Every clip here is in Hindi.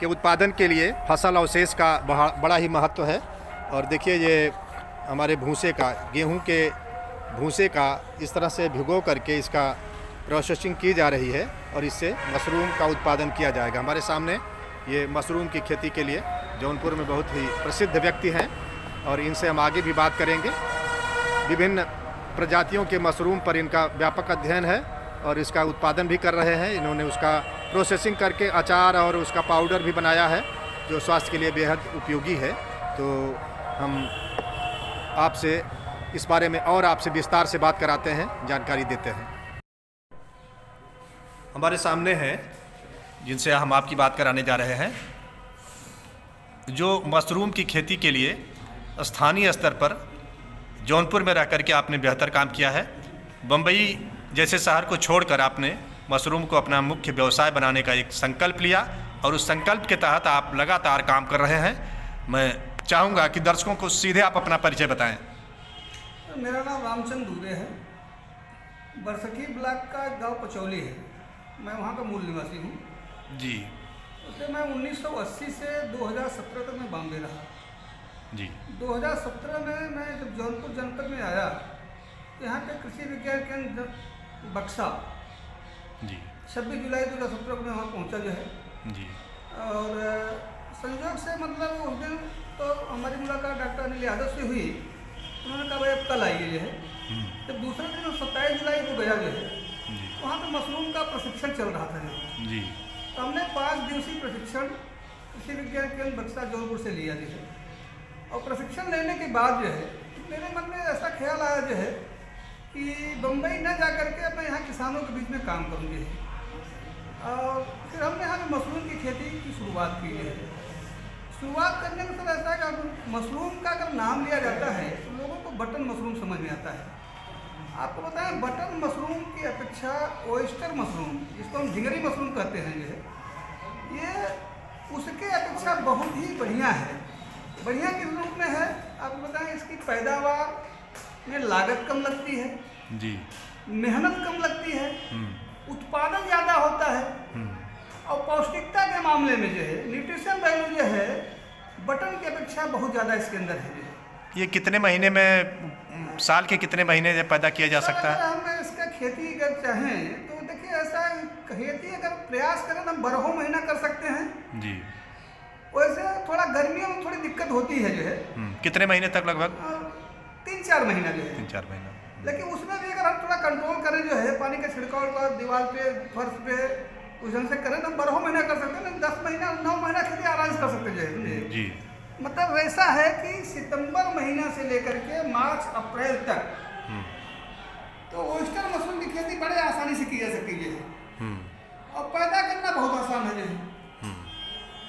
के उत्पादन के लिए फसल अवशेष का बड़ा ही महत्व है। और देखिए ये हमारे भूसे का, गेहूं के भूसे का इस तरह से भिगो करके इसका प्रोसेसिंग की जा रही है और इससे मशरूम का उत्पादन किया जाएगा। हमारे सामने ये मशरूम की खेती के लिए जौनपुर में बहुत ही प्रसिद्ध व्यक्ति हैं और इनसे हम आगे भी बात करेंगे। विभिन्न प्रजातियों के मशरूम पर इनका व्यापक अध्ययन है और इसका उत्पादन भी कर रहे हैं। इन्होंने उसका प्रोसेसिंग करके अचार और उसका पाउडर भी बनाया है जो स्वास्थ्य के लिए बेहद उपयोगी है। तो हम आपसे इस बारे में और आपसे विस्तार से बात कराते हैं, जानकारी देते हैं। हमारे सामने हैं जिनसे हम आपकी बात कराने जा रहे हैं, जो मशरूम की खेती के लिए स्थानीय स्तर पर जौनपुर में रह करके आपने बेहतर काम किया है। बम्बई जैसे शहर को छोड़कर आपने मशरूम को अपना मुख्य व्यवसाय बनाने का एक संकल्प लिया और उस संकल्प के तहत आप लगातार काम कर रहे हैं। मैं चाहूँगा कि दर्शकों को सीधे आप अपना परिचय बताएं। मेरा नाम रामचंद्र दूबे है। बरसठी ब्लॉक का गांव पचौली है, मैं वहाँ का मूल निवासी हूँ जी। उससे मैं 1980 से 2017 तक मैं बॉम्बे रहा जी। 2017 में मैं जब जौनपुर जनपद में आया तो यहाँ पे कृषि विज्ञान केंद्र बक्सा जी 26 जुलाई 2017 को मैं वहाँ पहुँचा जो है। जी। और संयोग से मतलब उस दिन तो हमारी मुलाकात डॉक्टर अनिल यादव से हुई। उन्होंने कहा भाई अब कल आइए जो है। जब दूसरे दिन 27 जुलाई को गया जो है, वहाँ पे मशरूम का प्रशिक्षण चल रहा था जी। तो हमने 5 दिवसीय प्रशिक्षण कृषि विज्ञान केंद्र बक्सा जौनपुर से लिया जो है। और प्रशिक्षण लेने के बाद जो है मेरे मन में ऐसा ख्याल आया जो है कि बम्बई न जा करके मैं यहाँ किसानों के बीच में काम करूँगी। और फिर हमने यहाँ पे मशरूम की खेती की शुरुआत की है। शुरुआत करने में सर ऐसा है कि मशरूम का अगर नाम लिया जाता है तो लोगों को बटन मशरूम समझ में आता है। आपको बताएं बटन मशरूम की अपेक्षा ओयस्टर मशरूम, जिसको हम झिंगरी मशरूम कहते हैं जो है, ये उसके अपेक्षा बहुत ही बढ़िया है। बढ़िया किस रूप में है आपको बताएं, इसकी पैदावार में लागत कम लगती है जी, मेहनत कम लगती है, उत्पादन ज़्यादा होता है और पौष्टिकता के मामले में जो है न्यूट्रिशन वैल्यू जो है बटन की अपेक्षा बहुत ज़्यादा इसके अंदर है। ये कितने महीने में, साल के कितने महीने पैदा किया जा सकता है? अगर हम इसका खेती अगर चाहें तो देखिए ऐसा खेती अगर प्रयास करें तो हम 12 महीना कर सकते हैं जी। वैसे थोड़ा गर्मियों में थोड़ी दिक्कत होती है जो है। कितने महीने तक? लगभग 3-4 महीना जो है। 3-4 महीना। लेकिन उसमें भी अगर हम थोड़ा कंट्रोल करें जो है, पानी का छिड़काव का दीवार पे फर्श पे उस ढंग से करें तो हम 12 महीना कर सकते हैं। 10 महीना 9 महीना खेती आराम से कर सकते हैं जी। मतलब वैसा है कि सितंबर महीना से लेकर के मार्च अप्रैल तक तो ओयस्टर मशरूम की खेती बड़े आसानी से की जा सकती है और पैदा करना बहुत आसान है।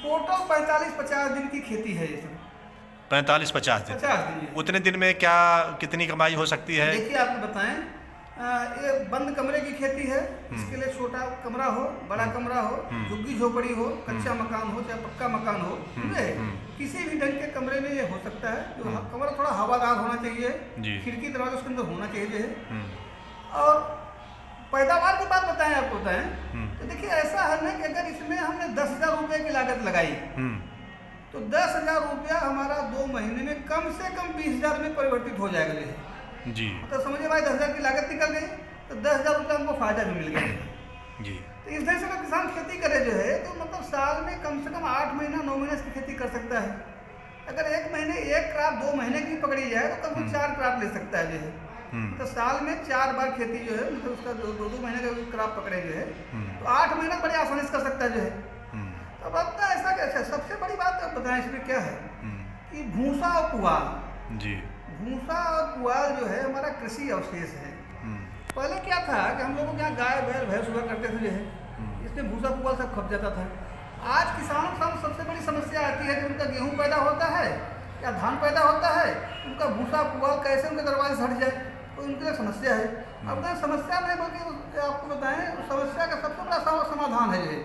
टोटल 45-50 दिन की खेती है ये सब। 45-50 दिन? 50 दिन। उतने दिन में क्या कितनी कमाई हो सकती है? देखिए आपको बताएं, ये बंद कमरे की खेती है। इसके लिए छोटा कमरा हो, बड़ा कमरा हो, झुग्गी झोपड़ी हो, कच्चा मकान हो चाहे पक्का मकान हो, किसी भी ढंग के कमरे में ये हो सकता है। जो कमरा थोड़ा हवादार होना चाहिए, खिड़की दरवाजा उसके अंदर होना चाहिए। और पैदावार की बात बताएं आपको बताएं तो देखिए ऐसा है ना कि अगर इसमें हमने 10,000 रुपये की लागत लगाई तो 10,000 रुपया हमारा 2 महीने में कम से कम 20,000 में परिवर्तित हो जाएगा जी। तो समझिए भाई 10,000 की लागत निकल गई तो 10,000 रुपये हमको फायदा भी मिल गया जी। तो इस ढंग से अगर किसान खेती करे जो है तो मतलब साल में कम से कम 8 महीना 9 महीने इसकी खेती कर सकता है। अगर 1 महीने 1 क्रॉप 2 महीने की पकड़ी जाए तो कम से कम 4 क्रॉप ले सकता है जो है। तो साल में 4 बार खेती जो है मतलब उसका 2-2 महीने का क्रॉप पकड़े जो है तो 8 महीना बड़े आसानी से कर सकता है जो है। अब अब ऐसा कैसे, सबसे बड़ी बात आप बताएं इसमें क्या है कि भूसा और पुआल जी। भूसा और पुआल जो है हमारा कृषि अवशेष है। पहले क्या था कि हम लोगों के यहाँ गाय बैल भैंस हुआ करते थे जो है, इसमें भूसा पुआल सब खप जाता था। आज किसानों के सामने सबसे बड़ी समस्या आती है कि उनका गेहूँ पैदा होता है या धान पैदा होता है, उनका भूसा पुआल कैसे उनके दरवाजे से हट जाए तो उनके लिए समस्या है। अब समस्या नहीं बल्कि आपको बताएं समस्या का सबसे बड़ा समाधान है ये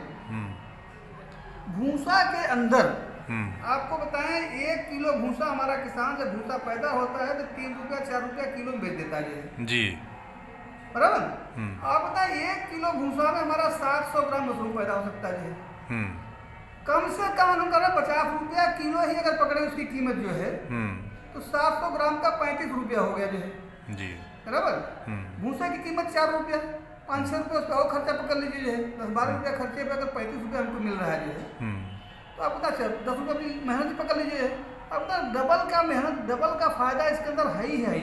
भूसा के अंदर। आपको बताएं 1 किलो भूसा हमारा किसान जब भूसा पैदा होता है तो 3 रुपया 4 रुपया किलो में बेच देता है जी, बराबर। आप बताएं 1 किलो भूसा में हमारा 700 ग्राम मशरूम पैदा हो सकता है। कम से कम हम कर रहे 50 रुपया किलो ही अगर पकड़े उसकी कीमत जो है तो 700 ग्राम का 35 रुपया हो गया जो है जी। बराबर। भूसे की कीमत 4 रुपया, 5-6 रुपये उसका और खर्चा पकड़ लीजिए जो है 10-12 रुपया खर्चे पे अगर 35 रुपया हमको मिल रहा है जो है तो आप बता 10 रुपये अपनी मेहनत पकड़ लीजिए, अपना डबल का मेहनत डबल का फायदा इसके अंदर है ही है।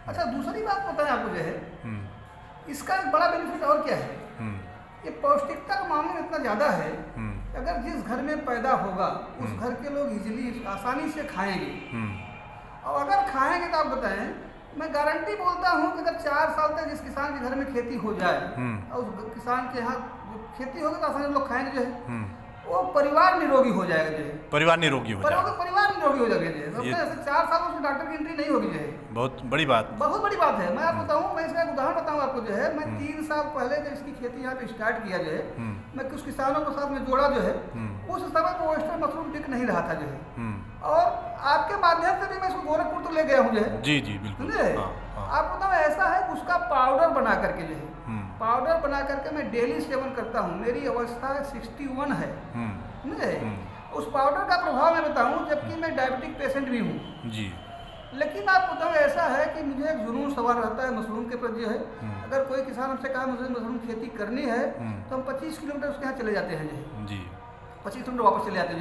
अच्छा दूसरी बात बताएं आपको जो है इसका एक बड़ा बेनिफिट और क्या है, ये पौष्टिकता का मामले में इतना ज़्यादा है कि अगर जिस घर में पैदा होगा उस घर के लोग इजीली आसानी से खाएंगे, और अगर खाएंगे तो आप बताएं मैं गारंटी बोलता हूँ कि अगर 4 साल तक जिस किसान के घर में खेती हो जाए और उस किसान के यहाँ खेती होगी तो आसानी लोग खाएंगे जो है वो परिवार निरोगी हो जाएगा जो है, परिवार निरोगी हो जाएगा, परिवार निरोगी हो जाएगा जो है। ऐसे 4 साल में उसमें डॉक्टर की एंट्री नहीं होगी जो है। बहुत बड़ी बात है। मैं आपको बताऊँ, मैं इसका एक उदाहरण बताऊँ आपको जो है, मैं 3 साल पहले जब इसकी खेती यहाँ पे स्टार्ट किया जो है मैं कुछ किसानों के साथ में जोड़ा जो है उस समय पर ऑयस्टर मशरूम बिक नहीं रहा था जो है, और आपके माध्यम से भी मैं इसको गोरखपुर तो ले गया हूँ जो है। जी जी बिल्कुल। आप बताओ ऐसा है उसका पाउडर बना करके जो है पाउडर बना करके मैं डेली सेवन करता हूँ, मेरी अवस्था 61 है समझे। उस पाउडर का प्रभाव मैं बताऊँ जबकि मैं डायबिटिक पेशेंट भी हूँ जी, लेकिन आप बताओ ऐसा है कि मुझे एक जुनून सवार रहता है मशरूम के प्रति जो है। अगर कोई किसान हमसे कहा मुझे मशरूम खेती करनी है तो हम 25 किलोमीटर उसके यहाँ चले जाते हैं जो है जी, 25 किलोमीटर वापस चले जाते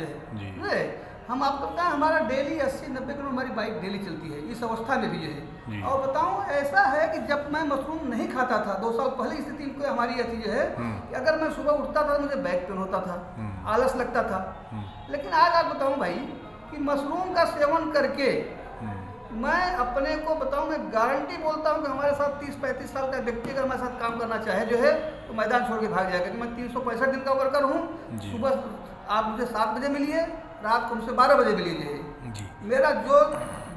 जो है। हम आपको बताएं हमारा डेली 80-90 किलोमीटर हमारी बाइक डेली चलती है इस अवस्था में भी जो है। और बताऊं ऐसा है कि जब मैं मशरूम नहीं खाता था 2 साल पहले स्थिति को हमारी ऐसी जो है कि अगर मैं सुबह उठता था मुझे बैक पेन होता था, आलस लगता था। लेकिन आज आप बताऊं भाई कि मशरूम का सेवन करके मैं अपने को बताऊं, मैं गारंटी बोलता हूं कि हमारे साथ 30-35 साल का व्यक्ति अगर हमारे साथ काम करना चाहे जो है तो मैदान छोड़ के भाग जाएगा। कि मैं 365 दिन का वर्कर हूँ। सुबह आप मुझे 7 बजे मिलिए, रात को मुझसे 12 बजे मिलिए जी। मेरा जो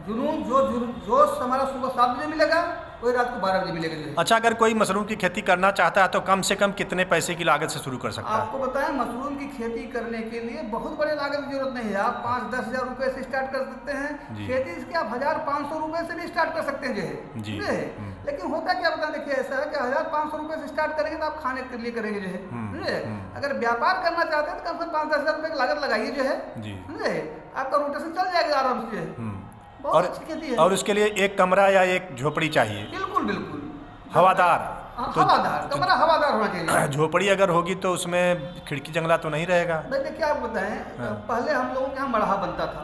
जुनून जो जोश हमारा सुबह 7 बजे मिलेगा वही रात को 12 बजे मिलेगा जी। अच्छा, अगर कोई मशरूम की खेती करना चाहता है तो कम से कम कितने पैसे की लागत से शुरू कर सकता है? आपको बताएं मशरूम की खेती करने के लिए बहुत बड़े लागत की जरूरत नहीं है। आप 5-10 हज़ार रुपए से स्टार्ट कर सकते हैं खेती, इसके आप 1,500 रुपए से भी स्टार्ट कर सकते हैं जी। लेकिन होता क्या बताएं, देखिए ऐसा है कि 1,500 रुपए से स्टार्ट करेंगे तो आप खाने के लिए करेंगे जो है। अगर व्यापार करना चाहते हैं तो कम से कम 5-10 हज़ार रुपए की लागत लगाइए जो है, आपका रोटेशन चल जाएगा आराम से। बहुत अच्छी खेती है। और उसके लिए एक कमरा या एक झोपड़ी चाहिए? बिल्कुल हवादार, कमरा हवादार होना चाहिए। झोपड़ी अगर होगी तो उसमें खिड़की जंगला तो नहीं रहेगा? भाई देखिए आप बताएं पहले हम लोगों के यहाँ मढ़ा बनता था,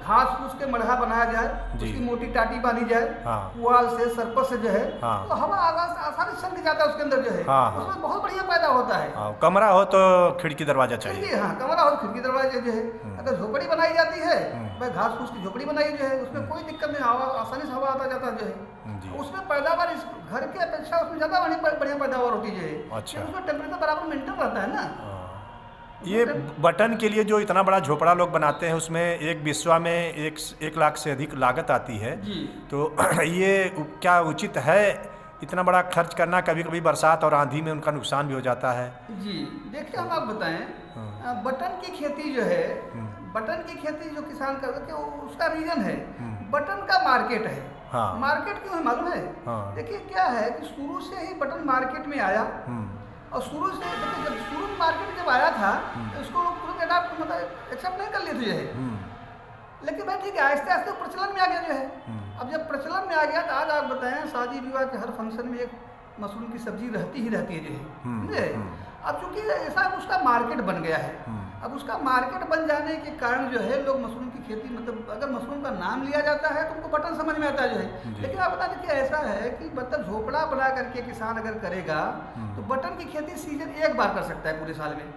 घास फूस के मढ़ा बनाया जाए, उसकी मोटी टाटी बांधी जाए, पुआल से सरपत से जो है तो हवा आवाज आसानी से चल जाता है उसके अंदर जो है, उसमें बहुत बढ़िया पैदा होता है। कमरा हो तो खिड़की दरवाजा चाहिए। हाँ, कमरा हो तो खिड़की दरवाजा जो है। अगर झोपड़ी बनाई जाती है भाई घास फूस की झोपड़ी बनाई जो है उसमें कोई दिक्कत नहीं, हवा आसानी से हवा आता जाता जो है। उसमें पैदावार इस घर की अपेक्षा उसमें ज्यादा बढ़िया पैदावार होती है। अच्छा, उसमें टेम्परेचर बराबर मेंटेन रहता है ना। ये बटन के लिए जो इतना बड़ा झोपड़ा लोग बनाते हैं उसमें एक बिस्वा में 1 लाख से अधिक लागत आती है जी। तो ये क्या उचित है इतना बड़ा खर्च करना? कभी कभी बरसात और आंधी में उनका नुकसान भी हो जाता है जी। देखिए हम आप बताएं बटन की खेती जो है, बटन की खेती जो किसान करते हैं उसका रीजन है बटन का मार्केट है। मार्केट क्यों है मालूम है? देखिए क्या है कि शुरू से ही बटन मार्केट में आया और शुरू से देखिए जब शुरू में मार्केट जब आया था तो इसको लोग तुरंत अडाप्ट मतलब एक्सेप्ट नहीं कर लिए थे है। लेकिन भाई ठीक है आहिस्ते आहिस्ते प्रचलन में आ गया जो है। अब जब प्रचलन में आ गया तो आज आप बताएं शादी विवाह के हर फंक्शन में एक मशरूम की सब्जी रहती ही रहती है जो है समझे। अब चूंकि ऐसा उसका मार्केट बन गया है, अब उसका मार्केट बन जाने के कारण जो है लोग मशरूम की खेती मतलब अगर मशरूम का नाम लिया जाता है तो उनको बटन समझ में आता है जो है। लेकिन आप बता देखिए ऐसा है कि मतलब झोपड़ा बना करके किसान अगर करेगा तो बटन की खेती सीजन 1 बार कर सकता है पूरे साल में,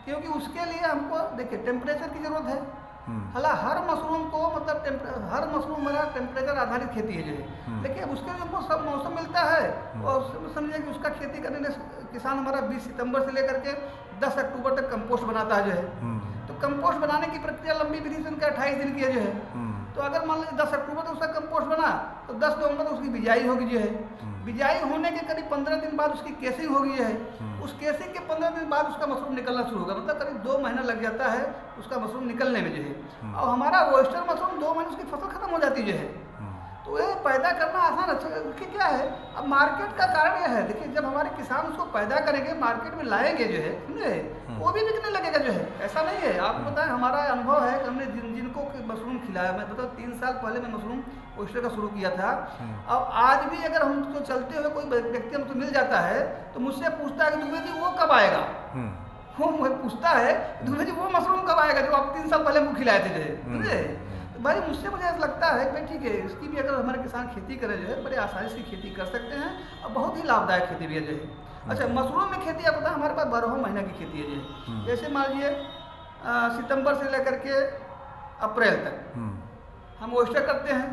क्योंकि उसके लिए हमको देखिए टेम्परेचर की जरूरत है। हर मशरूम को मतलब हर मशरूम हमारा टेम्परेचर आधारित खेती है जो है। लेकिन उसके लिए हमको सब मौसम मिलता है और समझिए कि उसका खेती करने में किसान हमारा 20 सितंबर से लेकर के 10 अक्टूबर तक कंपोस्ट बनाता है जो है। तो कंपोस्ट बनाने की प्रक्रिया लंबी विधि से उनका 28 दिन की है जो है। तो अगर मान लीजिए 10 अक्टूबर तक उसका कंपोस्ट बना तो 10 नवंबर उसकी बिजाई होगी जो है। बिजाई होने के करीब 15 दिन बाद उसकी केसिंग होगी है। उस केसिंग के 15 दिन बाद उसका मशरूम निकलना शुरू होगा, मतलब करीब 2 महीना लग जाता है उसका मशरूम निकलने में जो है। और हमारा ऑयस्टर मशरूम 2 महीने उसकी फसल खत्म हो जाती जो है। तो ये पैदा करना आसान अच्छा देखिए क्या है, अब मार्केट का कारण यह है, देखिए जब हमारे किसान उसको पैदा करेंगे मार्केट में लाएंगे जो है, समझे, वो भी बिकने लगेगा जो है। ऐसा नहीं है, आपको बताएं हमारा अनुभव है कि हमने जिनको मशरूम खिलाया, मैं बताऊँ 3 साल पहले मैं मशरूम ओस्टर का शुरू किया था। अब आज भी अगर हमको चलते हुए कोई व्यक्ति हमको मिल जाता है तो मुझसे पूछता है कि दुबे जी वो कब आएगा, वो पूछता है दुबे जी वो मशरूम कब आएगा जो आप 3 साल पहले हमको खिलाए थे जो है, समझे। तो भाई मुझसे मुझे ऐसा लगता है कि ठीक है, इसकी भी अगर हमारे किसान खेती करें जो है बड़े आसानी से खेती कर सकते हैं और बहुत ही लाभदायक खेती भी है जो है। अच्छा, मशरूम में खेती आप बताएं हमारे पास 12 महीना की खेती है जो है। जैसे मान लीजिए सितंबर से लेकर के अप्रैल तक हम ओस्टर करते हैं,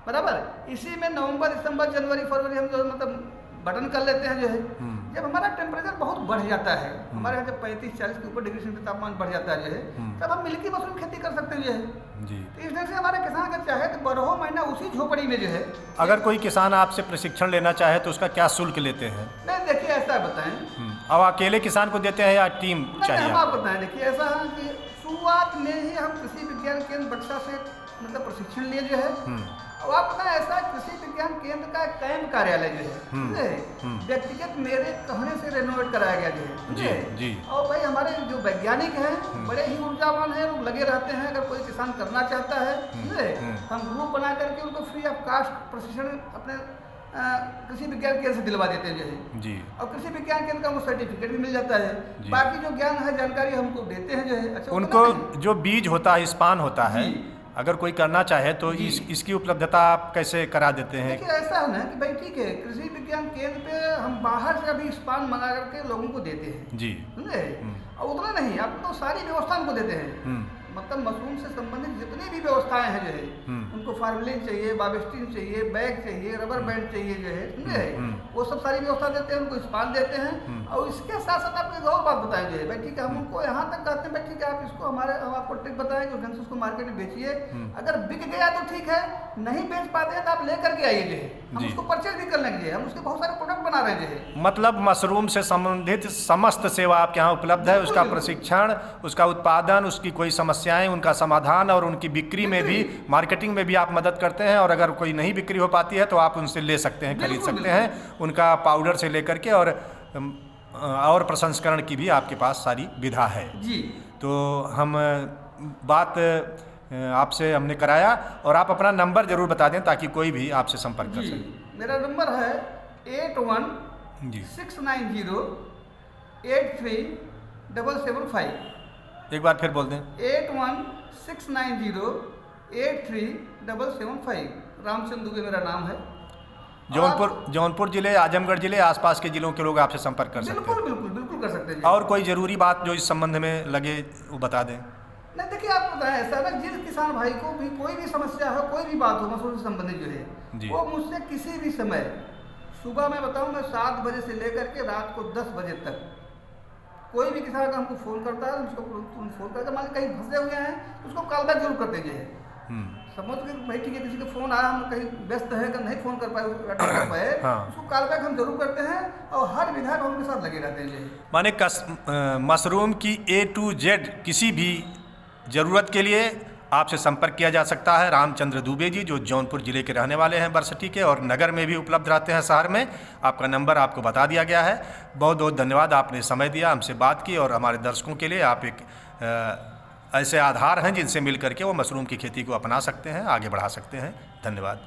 बराबर। इसी में नवंबर, दिसंबर, जनवरी, फरवरी हम जो मतलब बटन कर लेते हैं जो है। जब हमारा टेम्परेचर बहुत बढ़ जाता है, हमारे यहाँ जब 35-40 के ऊपर डिग्री सेंटीग्रेड तापमान बढ़ जाता है जो है, तब हम मिल्की मशरूम खेती कर सकते हैं जो है जी। तो इस तरह से हमारे किसान अगर चाहे तो 12 महीना उसी झोपड़ी में जो है। अगर कोई किसान आपसे प्रशिक्षण लेना चाहे तो उसका क्या शुल्क लेते हैं? नहीं देखिए ऐसा बताएं, अब अकेले किसान को देते हैं या टीम चाहिए? हम आप बताएं, देखिए ऐसा है कि शुरुआत में ही हम कृषि विज्ञान केंद्र बक्सा से मतलब प्रशिक्षण लिए जो है। अब आप बताएं ऐसा कृषि विज्ञान केंद्र का कैंप कार्यालय जो है व्यक्तिगत मेरे कहने से रेनोवेट कराया गया जो है जी। और भाई हमारे जो वैज्ञानिक हैं बड़े ही ऊर्जावान हैं, लोग लगे रहते हैं। अगर कोई किसान करना चाहता है हम ग्रुप बना करके उनको फ्री ऑफ कास्ट प्रशिक्षण अपने कृषि विज्ञान केंद्र से दिलवा देते हैं जो है जी। और कृषि विज्ञान केंद्र का वो सर्टिफिकेट भी मिल जाता है, बाकी जो ज्ञान है जानकारी हमको देते हैं जो है। अच्छा, उनको जो बीज होता है, स्पान होता है, अगर कोई करना चाहे तो इसकी उपलब्धता आप कैसे करा देते हैं? देखिए ऐसा है ना कि भाई ठीक है, कृषि विज्ञान केंद्र पे हम बाहर से अभी स्पान मंगा करके लोगों को देते हैं जी, समझे। और उतना नहीं, आपको तो सारी व्यवस्था उनको देते हैं, मतलब मशरूम से संबंधित जितनी भी व्यवस्थाएं हैं जो है, उनको फार्मलिन चाहिए, बावेस्टिन चाहिए, बैग चाहिए, रबर बैंड चाहिए जो है, समझे, वो सब सारी व्यवस्था देते हैं, उनको स्पान देते हैं। और इसके साथ साथ आपको एक और बात बताएं जो है, भाई ठीक है, हम उनको यहाँ तक कहते हैं भाई ठीक है आप इसको हम आपको ट्रिक बताएंगे, उस ढंग से उसको मार्केट में बेचिए। अगर बिक गया तो ठीक है, नहीं बेच पाते हैं तो आप लेकर के आइए जो है, हम उसको परचेज भी कर लेंगे, हम उसके बहुत सारे प्रोडक्ट बना रहे हैं जो है। मतलब मशरूम से संबंधित समस्त सेवा आपके यहाँ उपलब्ध है, उसका प्रशिक्षण, उसका उत्पादन, उसकी कोई समस्याएं, उनका समाधान और उनकी बिक्री में भी, मार्केटिंग में भी आप मदद करते हैं। और अगर कोई नहीं बिक्री हो पाती है तो आप उनसे ले सकते हैं, खरीद सकते हैं, उनका पाउडर से लेकर के और प्रसंस्करण की भी आपके पास सारी विधा है जी। तो हम बात आपसे हमने कराया, और आप अपना नंबर जरूर बता दें ताकि कोई भी आपसे संपर्क कर सके। मेरा नंबर है 8169083775। एक बार फिर बोल दें। 8169083775। रामचंद्र दुबे मेरा नाम है। जौनपुर जिले, आजमगढ़ जिले, आसपास के जिलों के लोग आपसे संपर्क कर सकते हैं? बिल्कुल कर सकते हैं। और कोई जरूरी बात जो इस संबंध में लगे वो बता दें। नहीं देखिए आप बताएं ऐसा ना, जिस किसान भाई को भी कोई भी समस्या हो, कोई भी बात हो मशरूम से संबंधित जो है, वो मुझसे किसी भी समय, सुबह मैं बताऊं मैं 7 बजे से लेकर के रात को 10 बजे तक, कोई भी किसान का हमको फ़ोन करता है, उसको फ़ोन करके मान कहीं फंसे हुए हैं उसको कॉल बैक जरूर करते हैं। समझ के भाई ठीक है, किसी का फ़ोन आया, हम कहीं व्यस्त है कि नहीं फ़ोन कर पाए, उसको कॉल बैक हम जरूर करते हैं और हर विधा हम उनके साथ लगे रहते हैं। माने मशरूम की A to Z किसी भी ज़रूरत के लिए आपसे संपर्क किया जा सकता है। रामचंद्र दुबे जी जो जौनपुर ज़िले के रहने वाले हैं, बरसठी के, और नगर में भी उपलब्ध रहते हैं, शहर में। आपका नंबर आपको बता दिया गया है। बहुत बहुत धन्यवाद, आपने समय दिया, हमसे बात की, और हमारे दर्शकों के लिए आप एक ऐसे आधार हैं जिनसे मिल करके वो मशरूम की खेती को अपना सकते हैं, आगे बढ़ा सकते हैं। धन्यवाद।